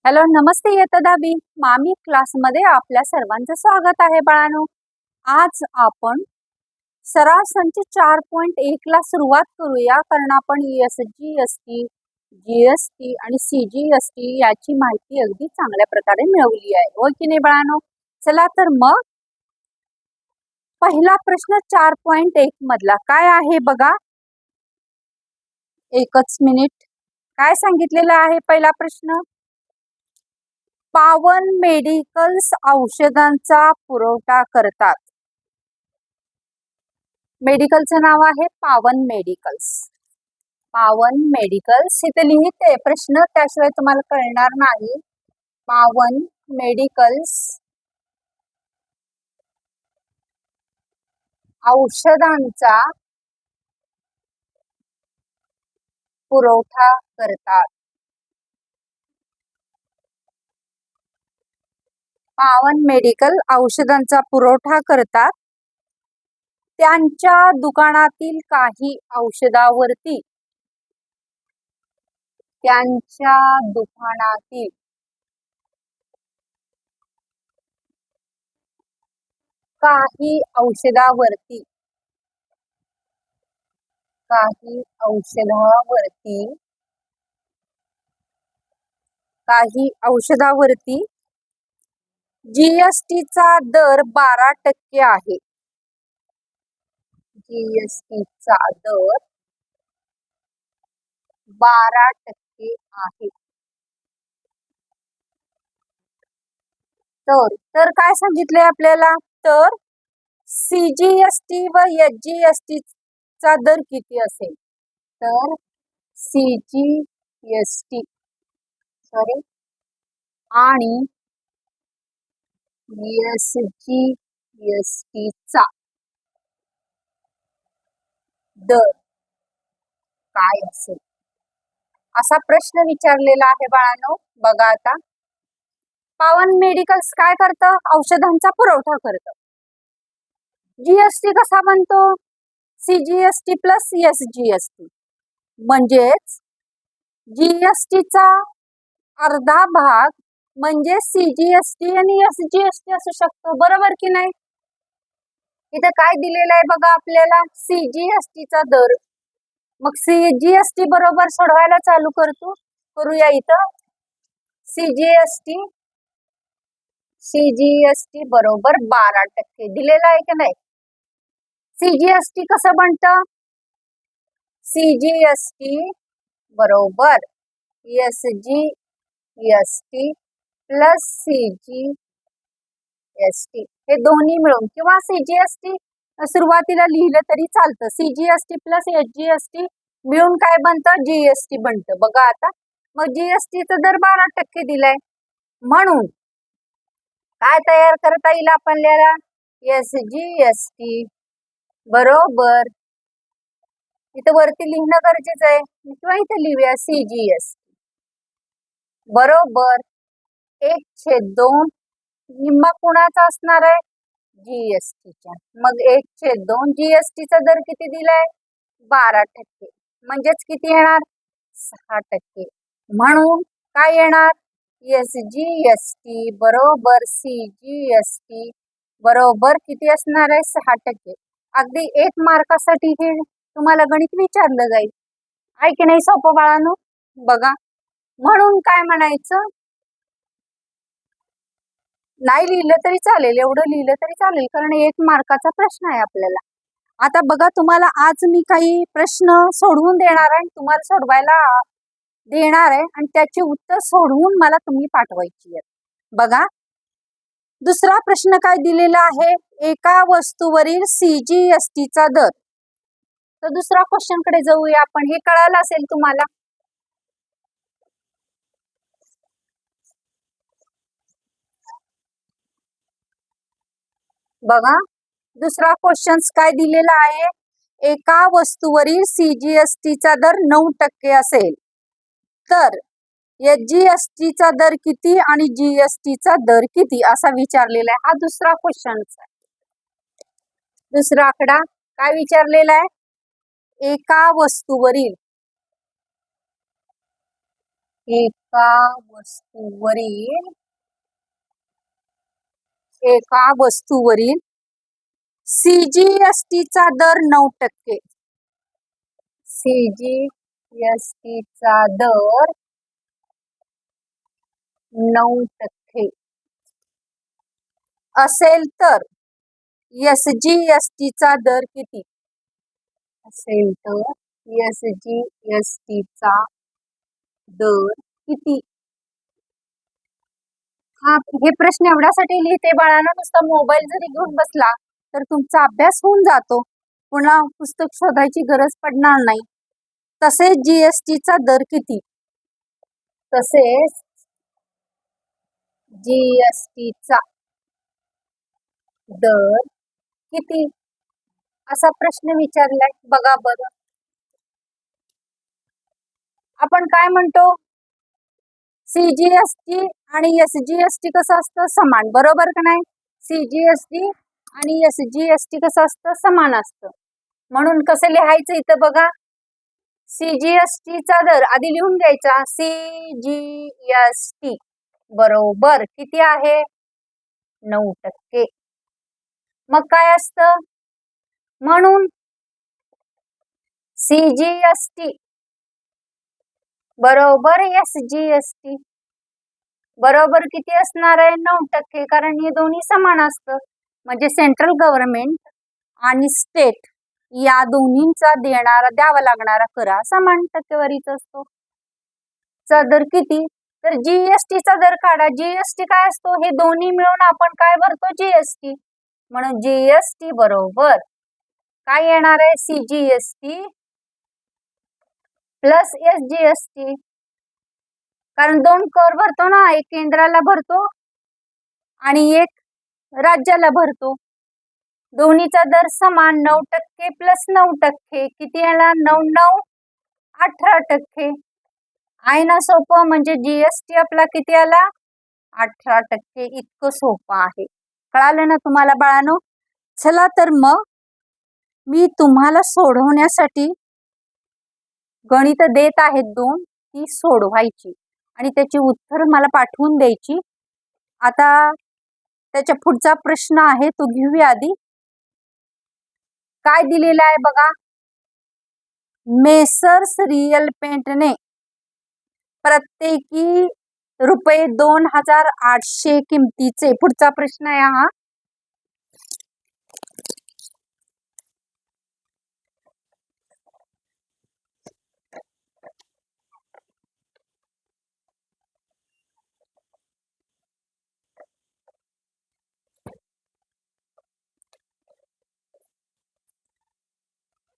Hello, नमस्ते इयत्ता 10वी मामी क्लासमध्ये आपल्या सर्वांचं स्वागत आहे बाळांनो. आज आपण सराव संच 4.1 ला सुरुवात करूया, कारण आपण ESG/ST, GST आणि CGST याची माहिती अगदी चांगल्या प्रकारे मिळवली आहे, हो की नाही बाळांनो? चला तर मग पहिला प्रश्न 4.1 मधला काय आहे बघा. एकच मिनिट. काय सांगितलेलं आहे पहिला प्रश्न? पावन मेडिकल्स औषधांचा पुरवठा करतात. मेडिकलचं नाव आहे पावन मेडिकल्स. पावन मेडिकल्स इथे लिहिते प्रश्न, त्याशिवाय तुम्हाला कळणार नाही. पावन मेडिकल्स औषधांचा पुरवठा करतात. पावन मेडिकल औषधांचा पुरवठा करतात. त्यांच्या दुकानातील काही औषधावरती त्यांच्या दुकानातील काही औषधावरती GSTचा दर 12% आहे. GSTचा दर 12% आहे. तर काय सांगितले आपल्याला? तर CGST व SGST चा दर किती असेल? तर CGST आणि SGST चा दर काय असेल, असा प्रश्न विचारलेला आहे बाळांनो. बघा आता, पावन मेडिकल्स काय करतं? औषधांचा पुरवठा करतं. GST कसा बनतो? CGST प्लस SGST, म्हणजेच GSTचा अर्धा भाग म्हणजे CGST आणि SGST असू शकतो, बरोबर की नाही? इथे काय दिलेलं आहे बघा आपल्याला? CGSTचा दर. मग CGST बरोबर सोडवायला चालू करूया. इथं CGST बरोबर 12% दिलेला आहे की नाही? CGST कसं बनतं? CGST बरोबर SGST प्लस CGST हे दोन्ही मिळून, किंवा CGST सुरुवातीला लिहिलं तरी चालतं. CGST प्लस SGST मिळून काय बनतं? GST बनतं. बघा आता, मग GSTचा दर 12% दिलाय, म्हणून काय तयार करता येईल आपल्याला? SGST बरोबर, इथं वरती लिहिणं गरजेचं आहे किंवा इथे लिहूया CGST बरोबर 1/2. निम्मा कोणाचा असणार आहे? GSTच्या. मग 1/2. GSTचा दर किती दिलाय? 12%. म्हणजेच किती येणार? 6%. म्हणून काय येणार? SGST बरोबर CGST बरोबर किती असणार आहे? 6%. अगदी 1 मार्कासाठी हे तुम्हाला गणित विचारलं जाईल, आहे की नाही सोपं बाळांनो? बघा, म्हणून काय म्हणायचं? नाही लिहिलं तरी चालेल, एवढं लिहिलं तरी चालेल, कारण 1 मार्काचा प्रश्न आहे आपल्याला. आता बघा, तुम्हाला आज मी काही प्रश्न सोडवून देणार आहे, तुम्हाला सोडवायला देणार आहे, आणि त्याची उत्तर सोडवून मला तुम्ही पाठवायची आहेत. बघा, दुसरा प्रश्न काय दिलेला आहे? एका वस्तूवरील CGSTचा दर. तर दुसरा क्वेश्चन कडे जाऊया आपण. हे कळालं असेल तुम्हाला. बघा, दुसरा क्वेश्चन काय दिलेला आहे? एका वस्तूवरील CGSTचा दर 9% असेल, तर SGSTचा दर किती आणि GSTचा दर किती, असा विचारलेला आहे. हा दुसरा क्वेश्चन. दुसरा आकडा काय विचारलेला आहे? एका वस्तूवरील एका वस्तूवरील सीजीएसटीचा दर 9%. सीजीएसटीचा दर 9% असेल तर एसजीएसटीचा दर किती? असेल तर एसजीएसटीचा दर किती? हा, हे प्रश्न एवढ्यासाठी लिहिते बाळांनो, नुसता मोबाईल जरी घेऊन बसला तर तुमचा अभ्यास होऊन जातो, पुन्हा पुस्तक शोधायची गरज पडणार नाही. तसेच जीएसटीचा दर किती? तसेच जीएसटीचा दर किती असा प्रश्न विचारलाय. बघा बरं, आपण काय म्हणतो, सीजीएसटी आणि एसजीएसटी कसं असतं? समान, बरोबर का नाही? सीजीएसटी आणि एसजीएसटी कसं असतं? समान असतं. म्हणून कसं लिहायचं इथं बघा, सीजीएसटीचा दर आधी लिहून घ्यायचा. सीजीएसटी बरोबर किती आहे? 9%. मग काय असतं? म्हणून सीजीएसटी बरोबर एसजीएसटी बरोबर किती असणार आहे? 9%. कारण हे दोन्ही समान असतं. म्हणजे सेंट्रल गव्हर्नमेंट आणि स्टेट या दोन्हींचा द्यावा लागणारा कर समान टक्केवारीचा असतो. चा दर किती? तर जीएसटीचा दर काढा. जीएसटी काय असतो? हे दोन्ही मिळून आपण काय भरतो? जीएसटी. म्हणून जीएसटी बरोबर काय येणार आहे? CGST plus SGST. कारण दोन कर भरतो ना, एक केंद्राला भरतो आणि एक राज्याला भरतो. दोन्हीचा दर समान. 9% प्लस 9%. किती येणार? 9 9 18%. आहे ना सोपं? म्हणजे जीएसटी आपला किती आला? 18%. इतकं सोपं आहे. कळालं ना तुम्हाला बाळांनो? चला तर मग मी तुम्हाला सोडवण्यासाठी गणित देत आहेत 2, ती सोडवायची आणि त्याची उत्तर मला पाठवून द्यायची. आता त्याच्या पुढचा प्रश्न आहे तो घेऊया आधी. काय दिलेला आहे बघा, मेसर्स रियल पेंटने प्रत्येकी रुपये 2800 किमतीचे, पुढचा प्रश्न आहे हा,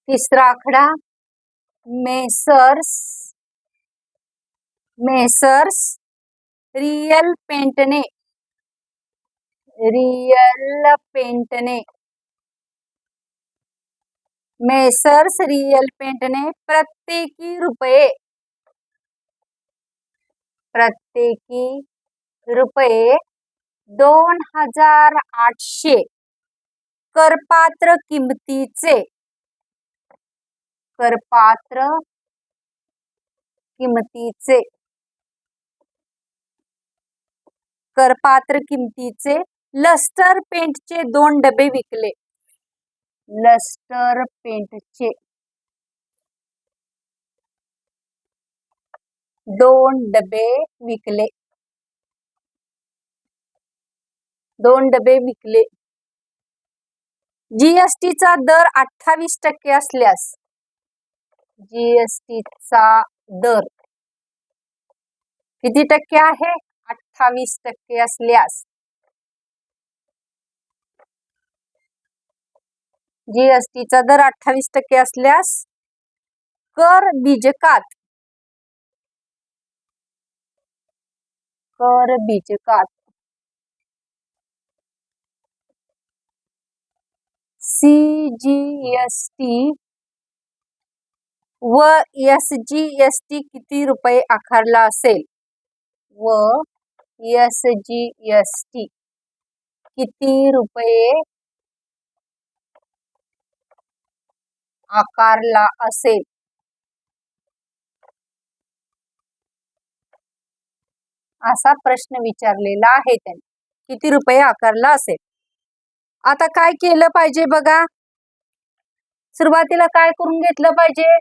तिसरा आकडा, मेसर्स रियल पेंटने मेसर्स रियल पेंटने प्रत्येकी रुपये 2800 करपात्र किमतीचे लस्टर पेंटचे 2 डबे विकले. लस्टर पेंटचे 2 डबे विकले. 2 डबे विकले. जीएसटीचा दर 28% असल्यास, जीएसटीचा दर किती टक्के आहे? 28% असल्यास जीएसटीचा दर 28% असल्यास कर बीजकात सीजीएसटी व एसजीएसटी किती रुपये आकारला असेल? व एसजीएसटी किती रुपये आकारला असेल? असा प्रश्न विचारलेला आहे त्यांनी. किती रुपये आकारला असेल. आता काय केलं पाहिजे बघा. सुरुवातीला काय करून घेतलं पाहिजे.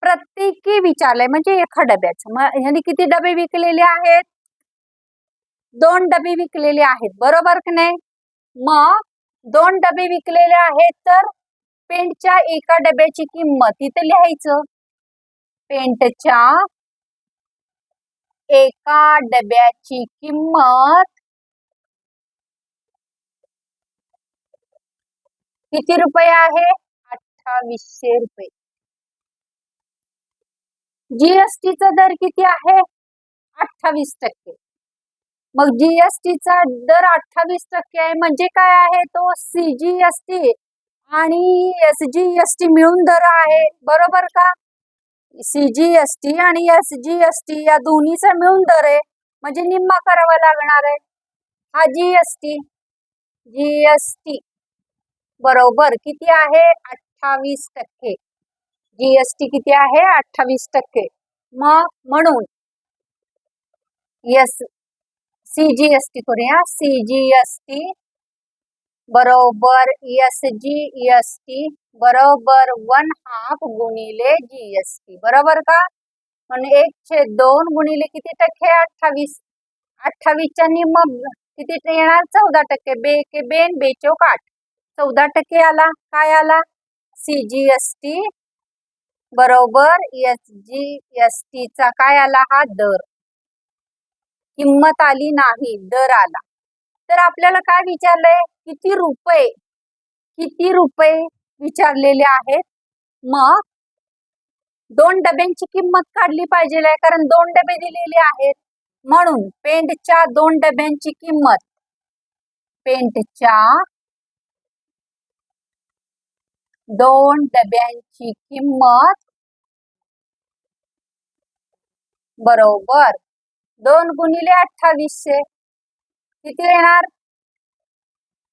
प्रत्येकी विचारलंय म्हणजे एका डब्याचं. मग ह्यांनी किती डबे विकलेले आहेत. 2 डबे विकलेले आहेत, बरोबर की नाही. मग 2 डबे विकलेले आहेत तर पेंटच्या एका डब्याची किंमत इथे लिहायचं. पेंटच्या एका डब्याची किंमत किती रुपये आहे. 2800 रुपये. जीएसटीचा दर किती आहे. 28%. मग जीएसटीचा दर 28% आहे म्हणजे काय आहे तो सीजीएसटी आणि एसजीएसटी मिळून दर आहे, बरोबर का. सीजीएसटी आणि एसजीएसटी या दोन्हीचा मिळून दर आहे म्हणजे निम्मा करावा लागणार आहे. हा जीएसटी. जीएसटी बरोबर किती आहे. 28%. जीएसटी किती आहे. 28%. मग म्हणून एस सीजीएसटी करूया. सीजीएसटी बरोबर एसजीएसटी बरोबर 1/2 गुणिले जीएसटी, बरोबर का. म्हणजे 1/2 गुणिले किती टक्के. 28. 28च्या निम्म किती येणार. 14%. बे के बेन बेचोक 8. 14% आला. काय आला. सीजीएसटी बरोबर एसजीएसटीचा काय आला. हा दर. किंमत आली नाही, दर आला. तर आपल्याला काय विचारलंय. किती रुपये. किती रुपये विचारलेले आहेत. मग 2 डब्यांची किंमत काढली पाहिजे कारण 2 डबे दिलेले आहेत. म्हणून पेंटच्या 2 डब्यांची किंमत. पेंटच्या 2 डब्यांची किंमत बरोबर 2 गुणिले 2800 किती येणार.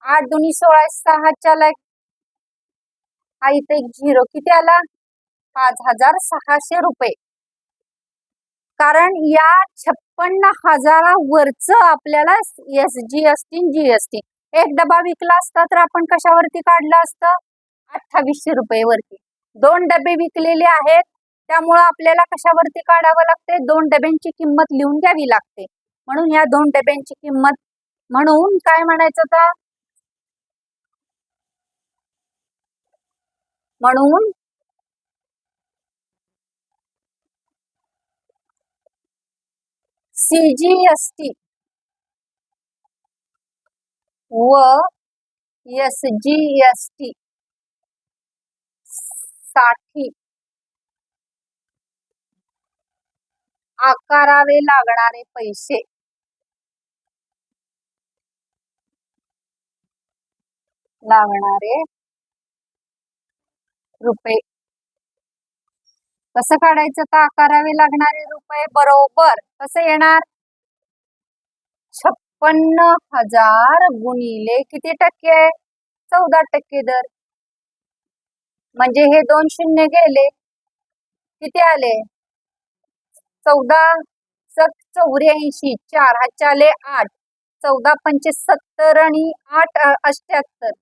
8 दुनी 16 6 च्याला हा इथे 0 किती आला. 5600 रुपये. कारण या 56,000 वरच आपल्याला एसजीएसटी जीएसटी. एक डबा विकला असता तर आपण कशावरती काढलं असतं. 2800 रुपये वरती. 2 डबे विकलेले आहेत त्यामुळे आपल्याला कशावरती काढावं लागते. 2 डब्यांची किंमत लिहून घ्यावी लागते. म्हणून या 2 डब्यांची किंमत म्हणून काय म्हणायचं आता. म्हणून सीजीएसटी व एसजीएसटी साठी आकारावे लागणारे पैसे रुपये. कसं काढायचं तर आकारावे लागणारे रुपये बरोबर कसं येणार. 56,000 गुणिले किती टक्के. 14% दर. म्हणजे हे 2 शून्य गेले. किती आले. 14 84. 4 हातचे आले 8. 14 पंचे 70 आणि 8 78.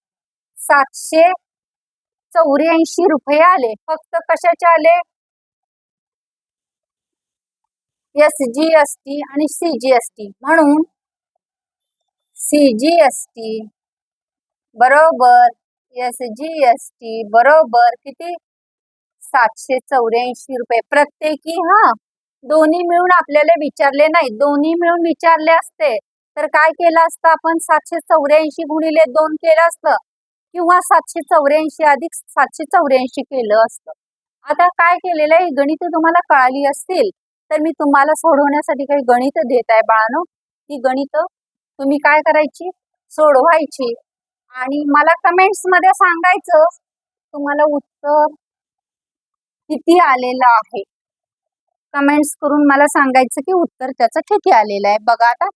784 रुपये आले. फक्त कशाचे आले. एसजीएसटी आणि सीजीएसटी. म्हणून सीजीएसटी बरोबर एसजीएसटी बरोबर किती. 784 रुपये प्रत्येकी. दोन्ही मिळून आपल्याला विचारले नाही. दोन्ही मिळून विचारले असते तर काय केलं असतं आपण. 784 गुणिले 2 केलं असतं किंवा 784 अधिक 784 केलं असतं. आता काय केलेलं आहे. गणित तुम्हाला कळाली असतील तर मी तुम्हाला सोडवण्यासाठी काही गणित देत आहे बाळांनो. ती गणित तुम्ही काय करायची. सोडवायची आणि मला कमेंट्स मध्ये सांगायचं तुम्हाला उत्तर किती आलेलं आहे. कमेंट्स करून मला सांगायचं की उत्तर त्याचं किती आलेलं आहे. बघा आता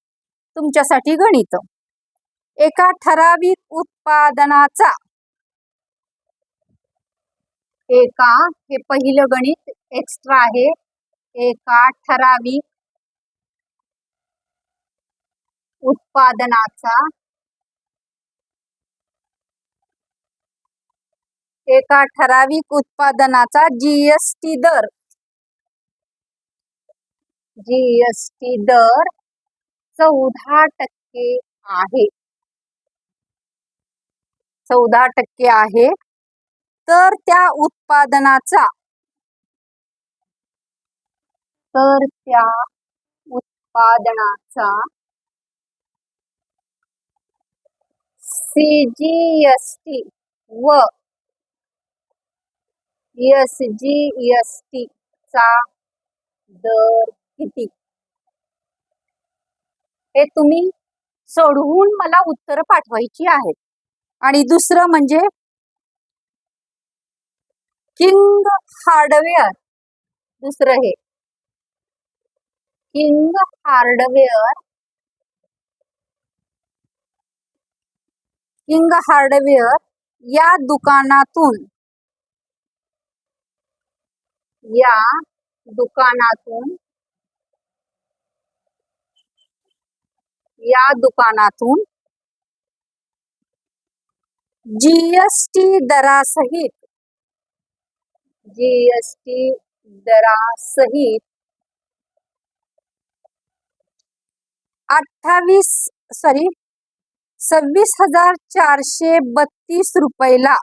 तुमच्यासाठी गणित. एका ठराविक उत्पादनाचा हे पहिलं गणित एक्स्ट्रा आहे. एका ठराविक उत्पादनाचा एका ठराविक उत्पादनाचा जीएसटी दर 14% आहे. 14% आहे. तर त्या उत्पादनाचा CGST व SGST चा दर किती? हे तुम्ही सोडवून मला उत्तर पाठवायची आहेत. आणि दुसरं म्हणजे किंग हार्डवेअर, दुसरं हे किंग हार्डवेअर या दुकानातून जीएसटी दरासहित 26,432 रुपयाला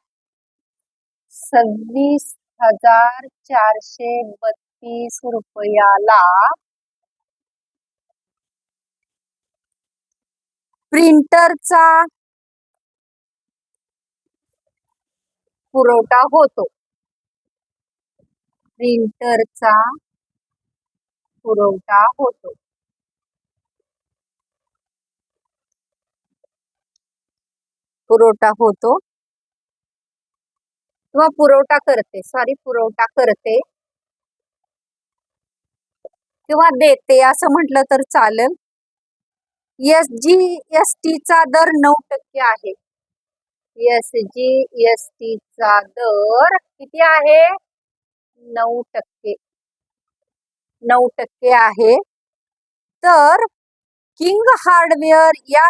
26,432 रुपयाला प्रिंटरचा पुरवठा होतो. किंवा पुरवठा करते किंवा देते असं म्हटलं तर चालेल. SGSTचा दर 9% आहे. SGSTचा दर किती आहे? 9% आहे. तर किंग हार्डवेअर या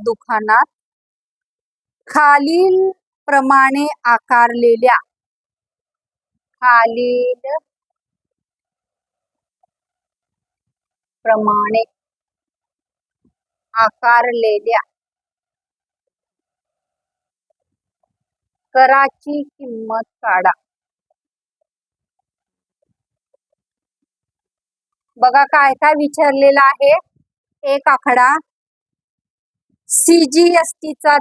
दुकानात खालील प्रमाणे आकारलेल्या कराची किंमत काढा. बघा काय काय विचारलेला आहे. एक आकडा CGSTचा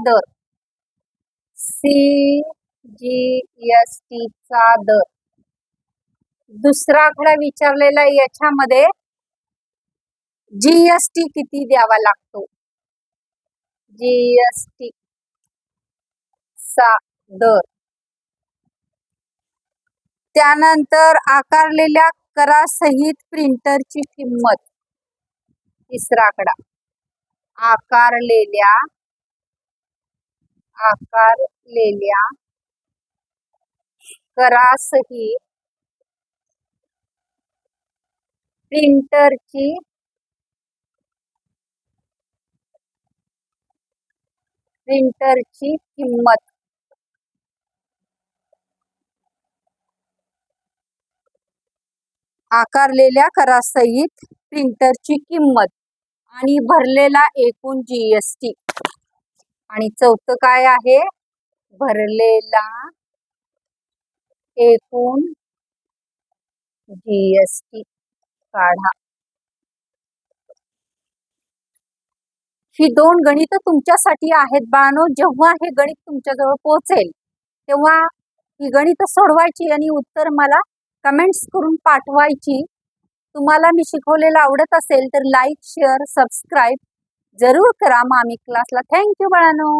दर, दुसरा आकडा विचारलेला याच्यामध्ये GST किती द्यावा लागतो, GST चा दर. त्यानंतर आकारलेल्या करासहित प्रिंटरची किंमत, तिसरा आकडा आकारलेल्या करासहित प्रिंटरची किंमत. आकारलेल्या करासहित प्रिंटरची किंमत आणि भरलेला एकूण GST. आणि चौथं काय आहे? भरलेला एकूण GST काढा. ही 2 गणित तुमच्यासाठी आहेत बाळांनो. जेव्हा हे गणित तुमच्याजवळ पोहोचेल तेव्हा ही गणित सोडवायची आणि उत्तर मला कमेंट्स करून पाठवायची. तुम्हाला मी शिकवलेलं आवडत असेल तर लाईक, शेअर, सबस्क्राईब जरूर करा मामी क्लासला. थँक्यू बाळांनो.